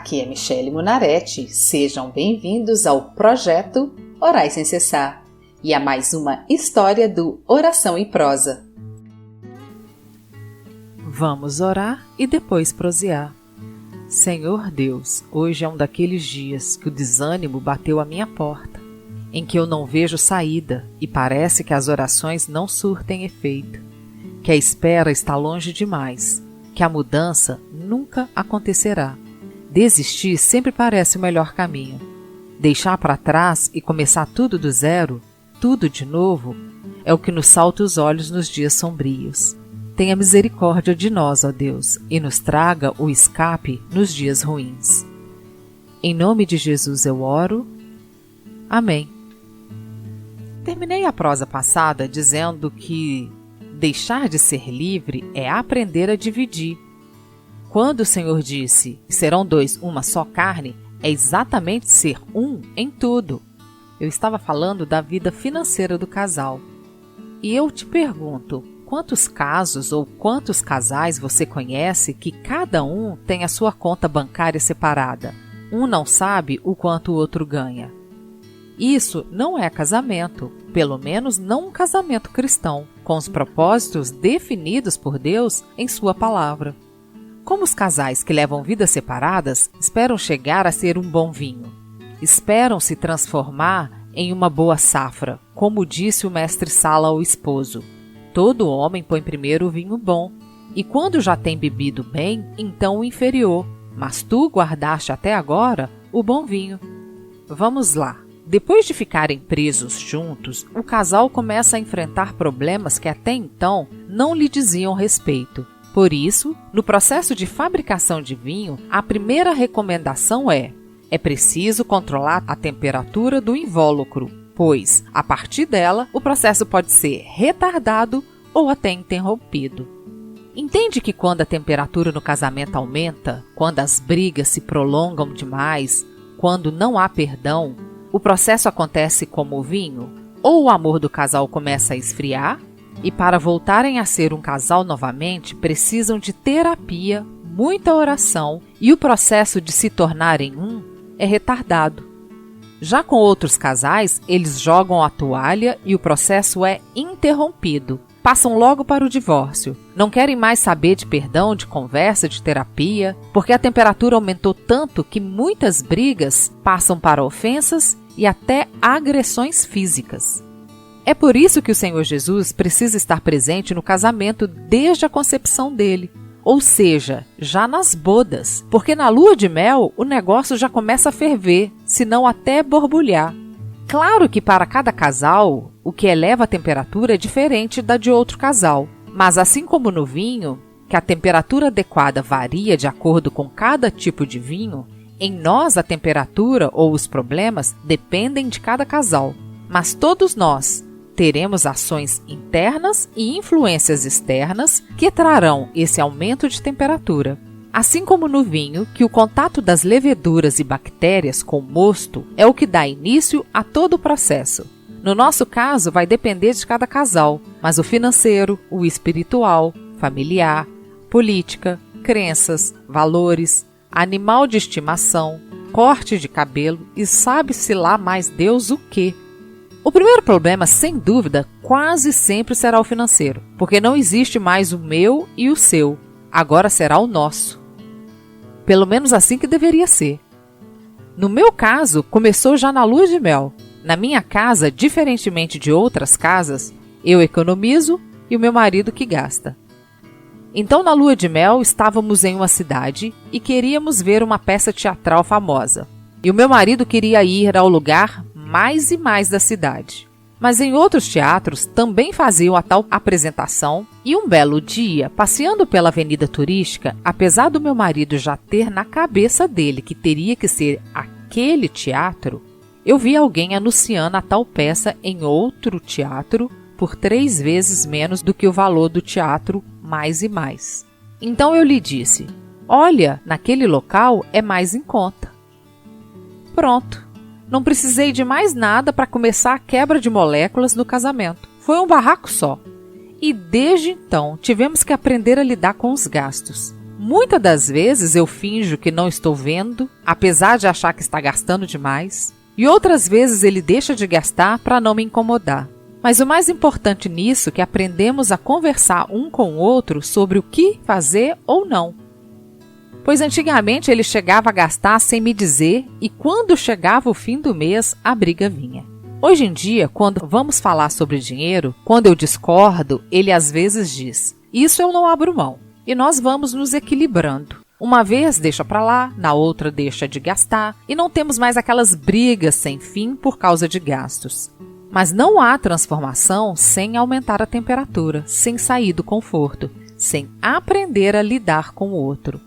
Aqui é Michele Munarete, sejam bem-vindos ao projeto Orai Sem Cessar e a mais uma história do Oração em Prosa. Vamos orar e depois prosear. Senhor Deus, hoje é um daqueles dias que o desânimo bateu à minha porta, em que eu não vejo saída e parece que as orações não surtem efeito, que a espera está longe demais, que a mudança nunca acontecerá. Desistir sempre parece o melhor caminho. Deixar para trás e começar tudo do zero, tudo de novo, é o que nos salta os olhos nos dias sombrios. Tenha misericórdia de nós, ó Deus, e nos traga o escape nos dias ruins. Em nome de Jesus eu oro. Amém. Terminei a prosa passada dizendo que deixar de ser livre é aprender a dividir. Quando o Senhor disse, serão dois uma só carne, é exatamente ser um em tudo. Eu estava falando da vida financeira do casal. E eu te pergunto, quantos casos ou quantos casais você conhece que cada um tem a sua conta bancária separada? Um não sabe o quanto o outro ganha. Isso não é casamento, pelo menos não um casamento cristão, com os propósitos definidos por Deus em sua palavra. Como os casais que levam vidas separadas esperam chegar a ser um bom vinho? Esperam se transformar em uma boa safra, como disse o mestre Sala ao esposo. Todo homem põe primeiro o vinho bom, e quando já tem bebido bem, então o inferior, mas tu guardaste até agora o bom vinho. Vamos lá. Depois de ficarem presos juntos, o casal começa a enfrentar problemas que até então não lhe diziam respeito. Por isso, no processo de fabricação de vinho, a primeira recomendação é preciso controlar a temperatura do invólucro, pois, a partir dela, o processo pode ser retardado ou até interrompido. Entende que quando a temperatura no casamento aumenta, quando as brigas se prolongam demais, quando não há perdão, o processo acontece como o vinho? Ou o amor do casal começa a esfriar, e para voltarem a ser um casal novamente, precisam de terapia, muita oração, e o processo de se tornarem um é retardado. Já com outros casais, eles jogam a toalha e o processo é interrompido. Passam logo para o divórcio. Não querem mais saber de perdão, de conversa, de terapia, porque a temperatura aumentou tanto que muitas brigas passam para ofensas e até agressões físicas. É por isso que o Senhor Jesus precisa estar presente no casamento desde a concepção dele, ou seja, já nas bodas, porque na lua de mel o negócio já começa a ferver, se não até borbulhar. Claro que para cada casal, o que eleva a temperatura é diferente da de outro casal, mas assim como no vinho, que a temperatura adequada varia de acordo com cada tipo de vinho, em nós a temperatura ou os problemas dependem de cada casal, mas todos nós teremos ações internas e influências externas que trarão esse aumento de temperatura. Assim como no vinho, que o contato das leveduras e bactérias com o mosto é o que dá início a todo o processo. No nosso caso, vai depender de cada casal, mas o financeiro, o espiritual, familiar, política, crenças, valores, animal de estimação, corte de cabelo e sabe-se lá mais Deus o quê. O primeiro problema, sem dúvida, quase sempre será o financeiro, porque não existe mais o meu e o seu, agora será o nosso. Pelo menos assim que deveria ser. No meu caso, começou já na lua de mel. Na minha casa, diferentemente de outras casas, eu economizo e o meu marido que gasta. Então, na lua de mel, estávamos em uma cidade e queríamos ver uma peça teatral famosa. E o meu marido queria ir ao lugar mais e mais da cidade. Mas em outros teatros também faziam a tal apresentação e um belo dia, passeando pela avenida turística, apesar do meu marido já ter na cabeça dele que teria que ser aquele teatro, eu vi alguém anunciando a tal peça em outro teatro por 3 vezes menos do que o valor do teatro mais e mais. Então eu lhe disse, olha, naquele local é mais em conta. Pronto. Não precisei de mais nada para começar a quebra de moléculas no casamento. Foi um barraco só. E desde então tivemos que aprender a lidar com os gastos. Muitas das vezes eu finjo que não estou vendo, apesar de achar que está gastando demais, e outras vezes ele deixa de gastar para não me incomodar. Mas o mais importante nisso é que aprendemos a conversar um com o outro sobre o que fazer ou não. Pois antigamente ele chegava a gastar sem me dizer e quando chegava o fim do mês, a briga vinha. Hoje em dia, quando vamos falar sobre dinheiro, quando eu discordo, ele às vezes diz: "Isso eu não abro mão." E nós vamos nos equilibrando. Uma vez deixa para lá, na outra deixa de gastar e não temos mais aquelas brigas sem fim por causa de gastos. Mas não há transformação sem aumentar a temperatura, sem sair do conforto, sem aprender a lidar com o outro.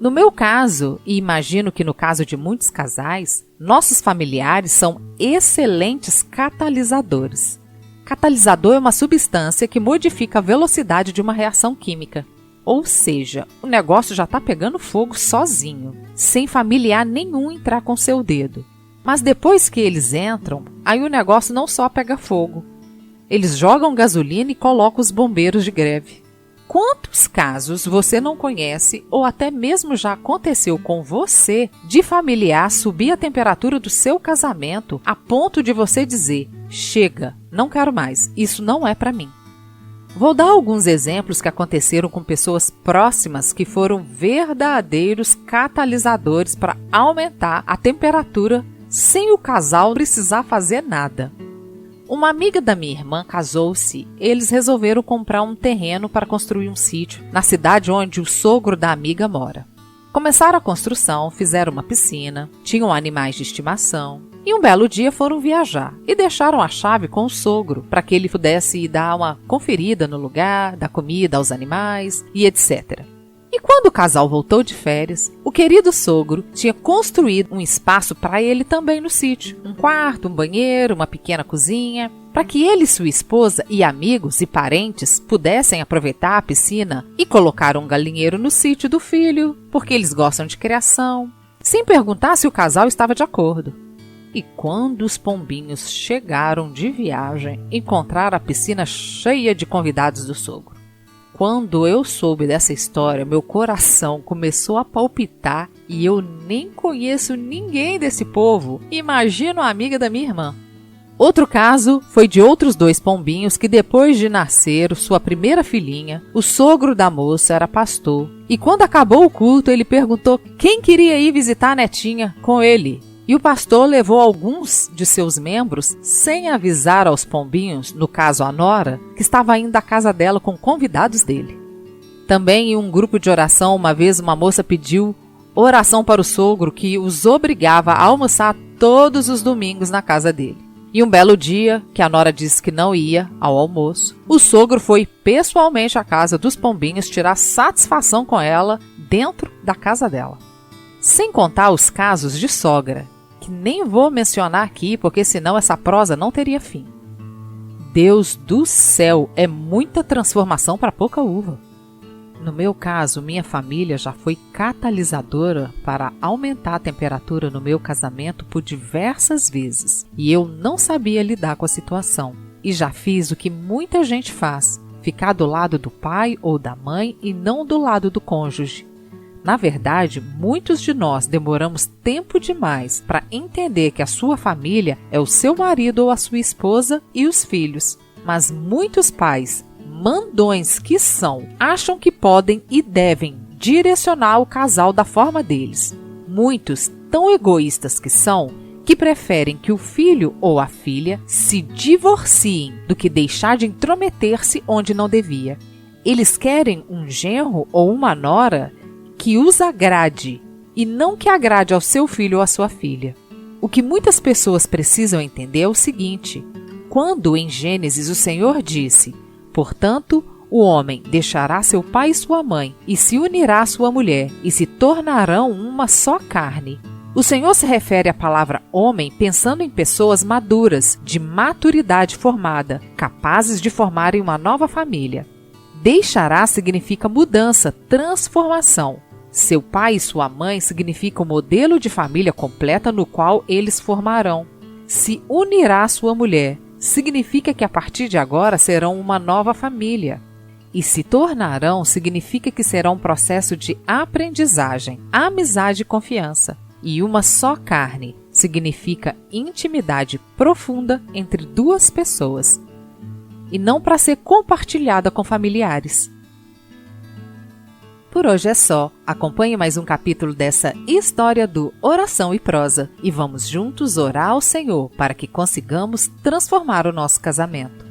No meu caso, e imagino que no caso de muitos casais, nossos familiares são excelentes catalisadores. Catalisador é uma substância que modifica a velocidade de uma reação química. Ou seja, o negócio já está pegando fogo sozinho, sem familiar nenhum entrar com seu dedo. Mas depois que eles entram, aí o negócio não só pega fogo. Eles jogam gasolina e colocam os bombeiros de greve. Quantos casos você não conhece ou até mesmo já aconteceu com você de familiar subir a temperatura do seu casamento a ponto de você dizer: "Chega, não quero mais, isso não é para mim." Vou dar alguns exemplos que aconteceram com pessoas próximas que foram verdadeiros catalisadores para aumentar a temperatura sem o casal precisar fazer nada. Uma amiga da minha irmã casou-se. Eles resolveram comprar um terreno para construir um sítio na cidade onde o sogro da amiga mora. Começaram a construção, fizeram uma piscina, tinham animais de estimação e um belo dia foram viajar e deixaram a chave com o sogro para que ele pudesse ir dar uma conferida no lugar, dar comida aos animais e etc. E quando o casal voltou de férias, o querido sogro tinha construído um espaço para ele também no sítio. Um quarto, um banheiro, uma pequena cozinha, para que ele e sua esposa e amigos e parentes pudessem aproveitar a piscina e colocar um galinheiro no sítio do filho, porque eles gostam de criação, sem perguntar se o casal estava de acordo. E quando os pombinhos chegaram de viagem, encontraram a piscina cheia de convidados do sogro. Quando eu soube dessa história, meu coração começou a palpitar e eu nem conheço ninguém desse povo. Imagino a amiga da minha irmã. Outro caso foi de outros 2 pombinhos que depois de nascer sua primeira filhinha, o sogro da moça era pastor. E quando acabou o culto, ele perguntou quem queria ir visitar a netinha com ele. E o pastor levou alguns de seus membros sem avisar aos pombinhos, no caso a nora, que estava indo à casa dela com convidados dele. Também em um grupo de oração, uma vez uma moça pediu oração para o sogro que os obrigava a almoçar todos os domingos na casa dele. E um belo dia, que a nora disse que não ia ao almoço, o sogro foi pessoalmente à casa dos pombinhos tirar satisfação com ela dentro da casa dela. Sem contar os casos de sogra, que nem vou mencionar aqui, porque senão essa prosa não teria fim. Deus do céu, é muita transformação para pouca uva. No meu caso, minha família já foi catalisadora para aumentar a temperatura no meu casamento por diversas vezes, e eu não sabia lidar com a situação. E já fiz o que muita gente faz, ficar do lado do pai ou da mãe e não do lado do cônjuge. Na verdade, muitos de nós demoramos tempo demais para entender que a sua família é o seu marido ou a sua esposa e os filhos. Mas muitos pais, mandões que são, acham que podem e devem direcionar o casal da forma deles. Muitos, tão egoístas que são, que preferem que o filho ou a filha se divorciem do que deixar de intrometer-se onde não devia. Eles querem um genro ou uma nora que os agrade e não que agrade ao seu filho ou à sua filha. O que muitas pessoas precisam entender é o seguinte: quando em Gênesis o Senhor disse: "Portanto, o homem deixará seu pai e sua mãe e se unirá à sua mulher e se tornarão uma só carne", o Senhor se refere à palavra homem pensando em pessoas maduras, de maturidade formada, capazes de formarem uma nova família. Deixará significa mudança, transformação. Seu pai e sua mãe significa o modelo de família completa no qual eles formarão. Se unirá à sua mulher significa que a partir de agora serão uma nova família. E se tornarão significa que será um processo de aprendizagem, amizade e confiança. E uma só carne significa intimidade profunda entre duas pessoas. E não para ser compartilhada com familiares. Por hoje é só. Acompanhe mais um capítulo dessa história do Oração e Prosa e vamos juntos orar ao Senhor para que consigamos transformar o nosso casamento.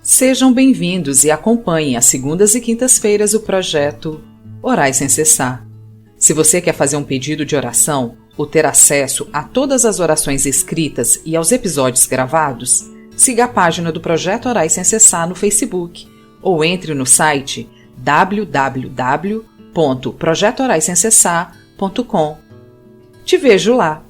Sejam bem-vindos e acompanhem às segundas e quintas-feiras o projeto Orai Sem Cessar. Se você quer fazer um pedido de oração ou ter acesso a todas as orações escritas e aos episódios gravados, siga a página do Projeto Orai Sem Cessar no Facebook ou entre no site www.projetoraissemcessar.com. Te vejo lá!